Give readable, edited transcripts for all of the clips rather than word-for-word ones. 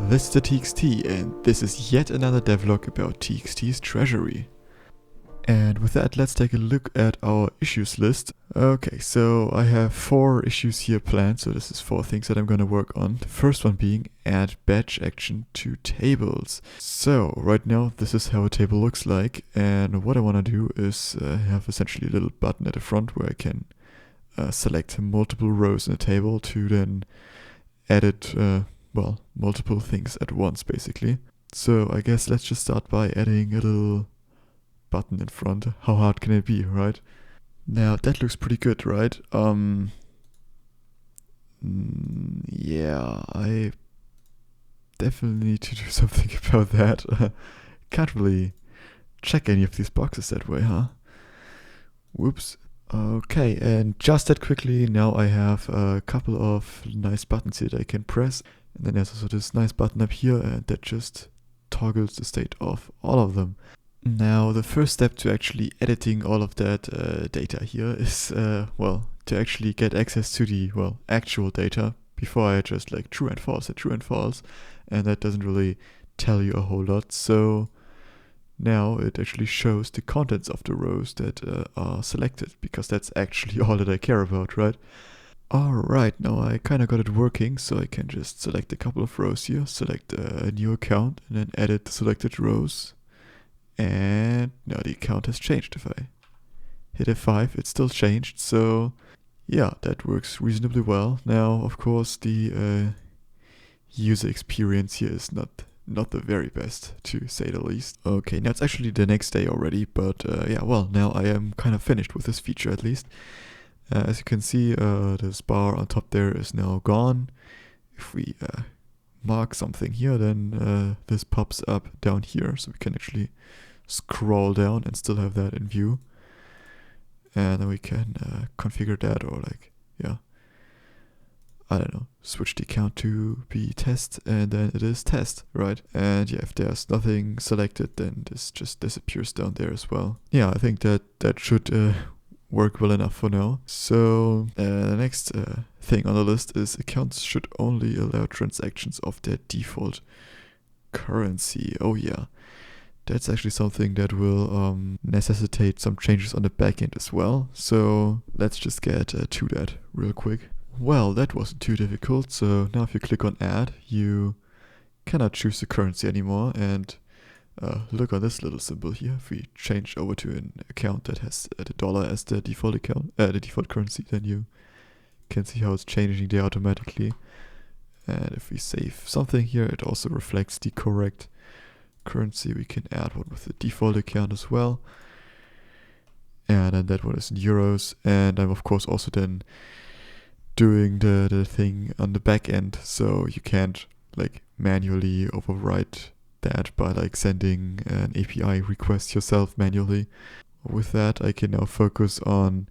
This is the TxT, and this is yet another devlog about TxTs Treasury. And with that, let's take a look at our issues list. Okay, so I have 4 issues here planned, so this is 4 things that I'm gonna work on. The first one being add batch action to tables. So right now, this is how a table looks like, and what I wanna do is have essentially a little button at the front where I can select multiple rows in a table to then edit multiple things at once, basically. So I guess let's just start by adding a little button in front. How hard can it be, right? Now that looks pretty good, right? Yeah, I definitely need to do something about that. Can't really check any of these boxes that way, huh? Whoops. Okay, and just that quickly, now I have a couple of nice buttons here that I can press. And then there's also this nice button up here, and that just toggles the state of all of them. Now, the first step to actually editing all of that data here is, to actually get access to the, actual data before I just like true and false, and that doesn't really tell you a whole lot. So now it actually shows the contents of the rows that are selected, because that's actually all that I care about, right? Alright, now I kinda got it working, so I can just select a couple of rows here, select a new account, and then edit the selected rows. And now the account has changed. If I hit F5, it's still changed, so yeah, that works reasonably well. Now, of course, the user experience here is not the very best, to say the least. Okay, now it's actually the next day already, but now I am kind of finished with this feature at least. As you can see, this bar on top there is now gone. If we mark something here, then this pops up down here, so we can actually scroll down and still have that in view. And then we can configure that, or switch the account to be test, and then it is test, right? And yeah, if there's nothing selected, then this just disappears down there as well. Yeah, I think that should work well enough for now. So the next thing on the list is accounts should only allow transactions of their default currency. Oh yeah, that's actually something that will necessitate some changes on the backend as well. So let's just get to that real quick. Well, that wasn't too difficult. So now if you click on add, you cannot choose the currency anymore, and look on this little symbol here. If we change over to an account that has the dollar as the default account, the default currency, then you can see how it's changing there automatically. And if we save something here, it also reflects the correct currency. We can add one with the default account as well. And then that one is in euros. And I'm of course also then doing the thing on the back end, so you can't like manually overwrite that by like sending an API request yourself manually. With that, I can now focus on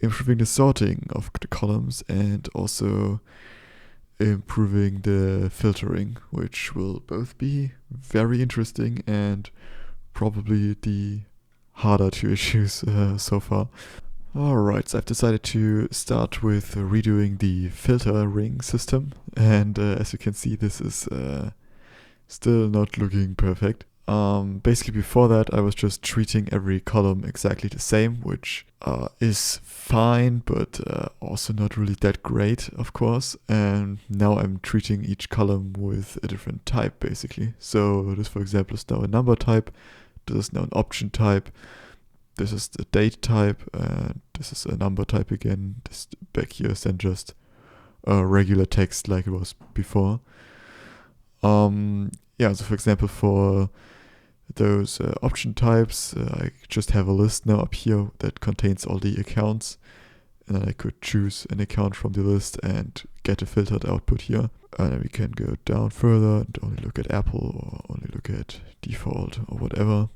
improving the sorting of the columns and also improving the filtering, which will both be very interesting and probably the harder 2 issues so far. Alright, so I've decided to start with redoing the filtering system, and as you can see, this is still not looking perfect. Basically before that I was just treating every column exactly the same, which is fine, but also not really that great, of course. And now I'm treating each column with a different type, basically. So this, for example, is now a number type, this is now an option type, this is the date type, and this is a number type again. This back here is then just regular text like it was before. So for example, for those option types, I just have a list now up here that contains all the accounts, and then I could choose an account from the list and get a filtered output here. And then we can go down further and only look at Apple, or only look at default, or whatever.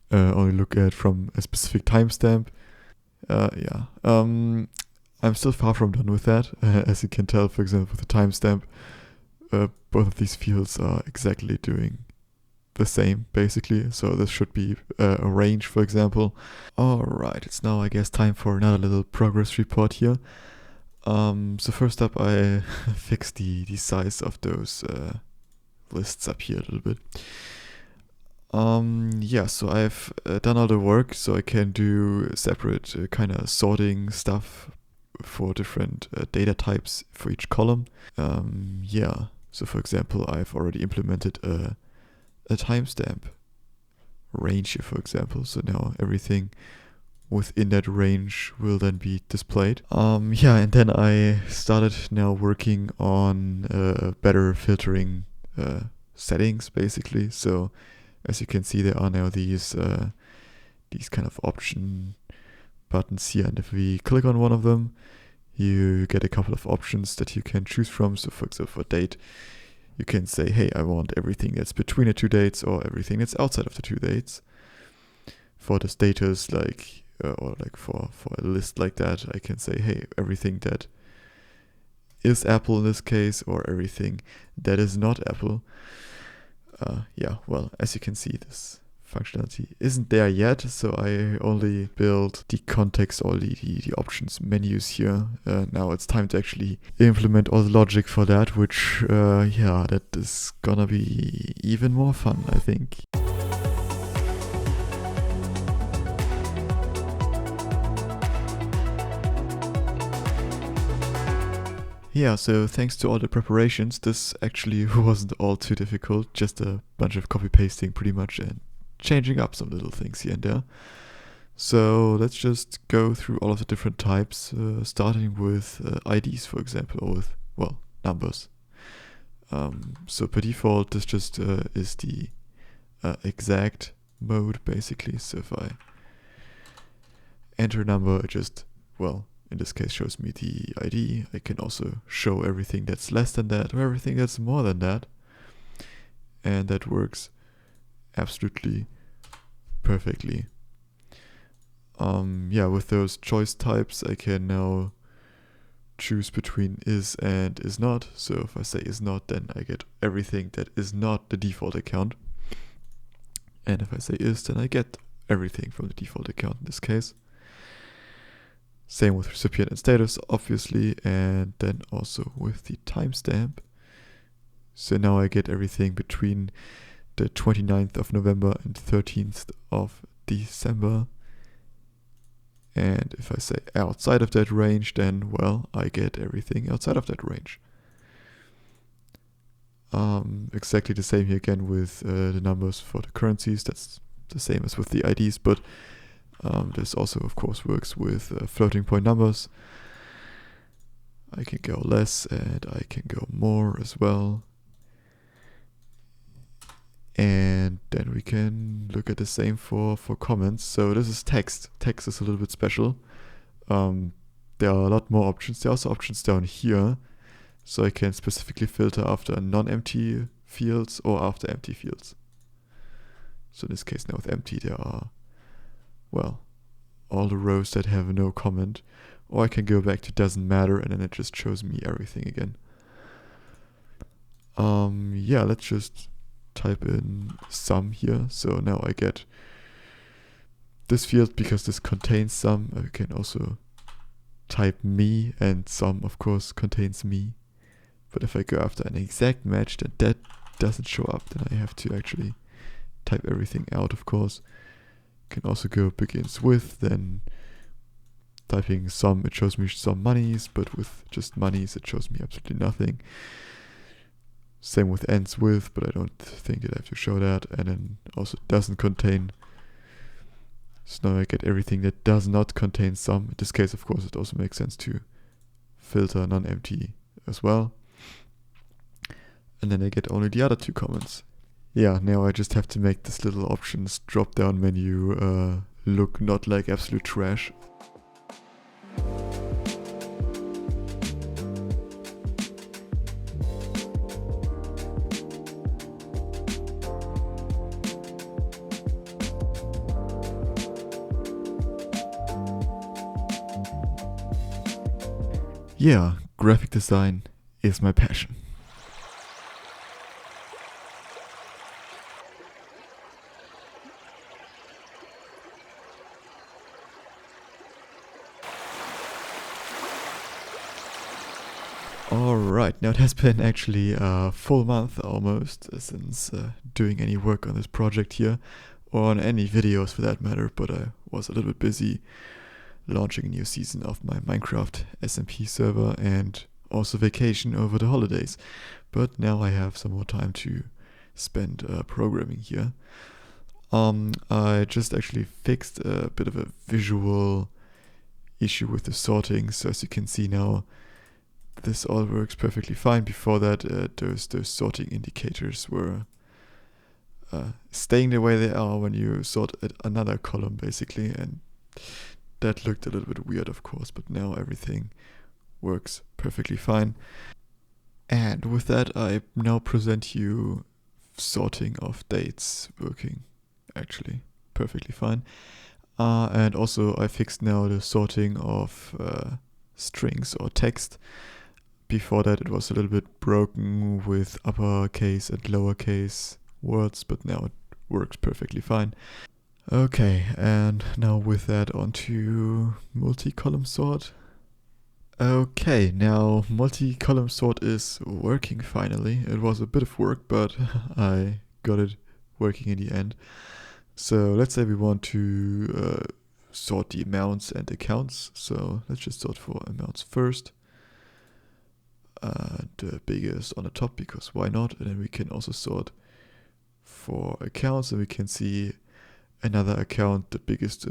Only look at from a specific timestamp. I'm still far from done with that. As you can tell, for example, with the timestamp, both of these fields are exactly doing the same, basically. So this should be a range, for example. Alright, it's now, I guess, time for another little progress report here. So first up, I fixed the size of those lists up here a little bit. Yeah, so I've done all the work, so I can do separate kind of sorting stuff for different data types for each column. Yeah, so for example, I've already implemented a timestamp range here, for example. So now everything within that range will then be displayed. Yeah, and then I started now working on better filtering settings, basically. So as you can see, there are now these kind of option buttons here, and if we click on one of them, you get a couple of options that you can choose from. So for example, for date, you can say, hey, I want everything that's between the two dates or everything that's outside of the two dates. For the status, like or like for a list like that, I can say, hey, everything that is Apple in this case, or everything that is not Apple. Yeah, well, as you can see, this functionality isn't there yet, so I only built the context or the options menus here. Now it's time to actually implement all the logic for that, which, yeah, that is gonna be even more fun, I think. Yeah, so thanks to all the preparations, this actually wasn't all too difficult, just a bunch of copy pasting pretty much and changing up some little things here and there. So let's just go through all of the different types, starting with IDs, for example, or with, well, numbers. So per default, this just is the exact mode, basically. So if I enter a number, it just, well, in this case shows me the ID. I can also show everything that's less than that or everything that's more than that. And that works absolutely perfectly. Yeah, with those choice types, I can now choose between is and is not. So if I say is not, then I get everything that is not the default account. And if I say is, then I get everything from the default account in this case. Same with recipient and status, obviously, and then also with the timestamp. So now I get everything between the 29th of November and 13th of December. And if I say outside of that range, then, well, I get everything outside of that range. Exactly the same here again with the numbers for the currencies. That's the same as with the IDs, but this also, of course, works with floating point numbers. I can go less and I can go more as well. And then we can look at the same for comments. So this is text. Text is a little bit special. There are a lot more options. There are also options down here. So I can specifically filter after non-empty fields or after empty fields. So in this case now with empty, there are, well, all the rows that have no comment. Or I can go back to doesn't matter and then it just shows me everything again. Yeah, let's just type in sum here. So now I get this field because this contains sum. I can also type me, and sum of course contains me. But if I go after an exact match, then that doesn't show up. Then I have to actually type everything out, of course. Can also go begins with, then typing sum, it shows me some monies, but with just monies, it shows me absolutely nothing. Same with ends with, but I don't think that I have to show that. And then also doesn't contain. So now I get everything that does not contain sum. In this case, of course, it also makes sense to filter non-empty as well. And then I get only the other two comments. Yeah, now I just have to make this little options drop-down menu look not like absolute trash. Yeah, graphic design is my passion. Alright, now it has been actually a full month almost since doing any work on this project here, or on any videos for that matter, but I was a little bit busy launching a new season of my Minecraft SMP server and also vacation over the holidays. But now I have some more time to spend programming here. I just actually fixed a bit of a visual issue with the sorting, so as you can see now, this all works perfectly fine. Before that, those sorting indicators were staying the way they are when you sort another column basically, and that looked a little bit weird of course, but now everything works perfectly fine. And with that, I now present you sorting of dates working actually perfectly fine. And also I fixed now the sorting of strings or text. Before that it was a little bit broken with uppercase and lowercase words, but now it works perfectly fine. Okay, and now with that onto multi-column sort. Okay, now multi-column sort is working finally. It was a bit of work, but I got it working in the end. So let's say we want to sort the amounts and accounts. So let's just sort for amounts first. The biggest on the top, because why not? And then we can also sort for accounts, and we can see another account, the biggest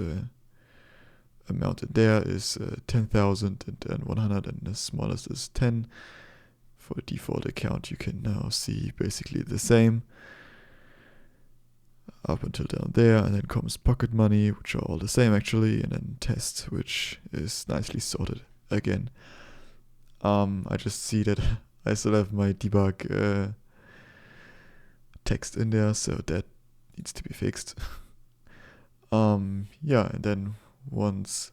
amount in there is 10,000 and then 100, and the smallest is 10. For the default account you can now see basically the same up until down there, and then comes pocket money, which are all the same actually, and then test, which is nicely sorted again. I just see that I still have my debug text in there, so that needs to be fixed. Yeah, and then once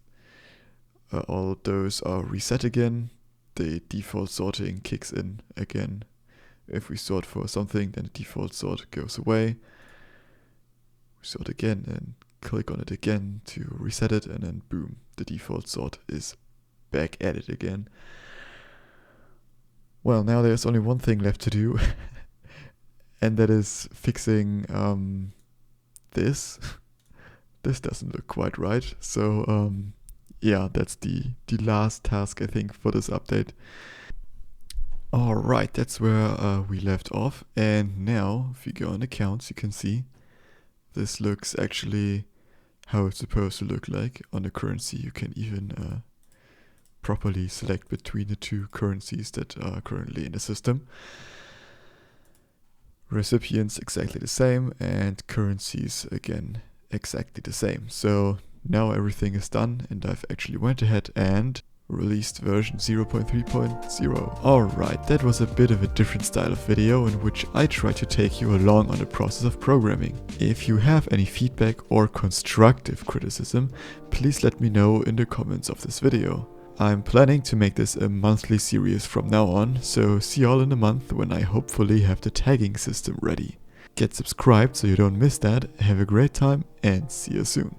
all those are reset again, the default sorting kicks in again. If we sort for something, then the default sort goes away. We sort again and click on it again to reset it, and then boom, the default sort is back at it again. Well, now there's only one thing left to do, and that is fixing this. This doesn't look quite right, so yeah, that's the last task I think for this update. Alright, that's where we left off, and now if you go on accounts you can see this looks actually how it's supposed to look like. On the currency you can even properly select between the two currencies that are currently in the system. Recipients exactly the same, and currencies again exactly the same. So now everything is done, and I've actually went ahead and released version 0.3.0. Alright, that was a bit of a different style of video in which I try to take you along on the process of programming. If you have any feedback or constructive criticism, please let me know in the comments of this video. I'm planning to make this a monthly series from now on, so see y'all in a month when I hopefully have the tagging system ready. Get subscribed so you don't miss that, have a great time, and see you soon.